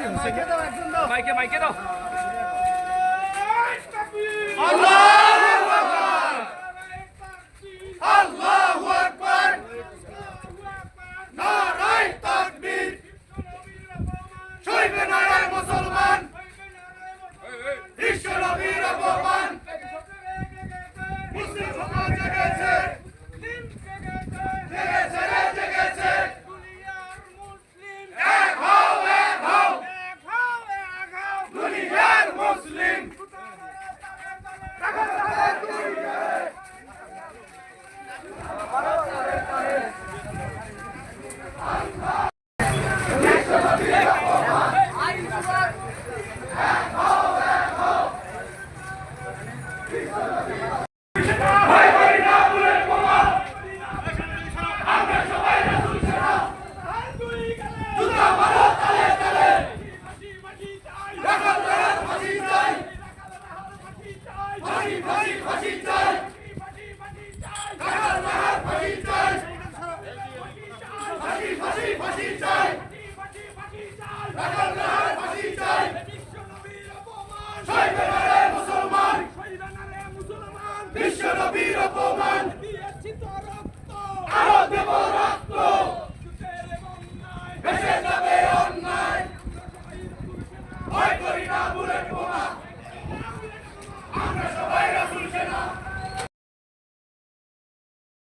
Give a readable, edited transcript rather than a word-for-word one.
মাইকে মাইকে দাও আল্লাহু আকবার নারায়ে তাকবীর শহীদ নারায়ে মুসলমান বিশ্ব নবীর অপমান মুসলিম সমাজ জেগেছে জেগেছে রে জেগেছে দুনিয়ার মুসলিম এক হও এক হও এক হও এক হও দুনিয়ার মুসলিম বিশ্ব নবীর অপমান দিয়েছি তো রক্ত আরো দেব রক্ত ভেসে যাবে অন্যায় ভয় করি না বুলেট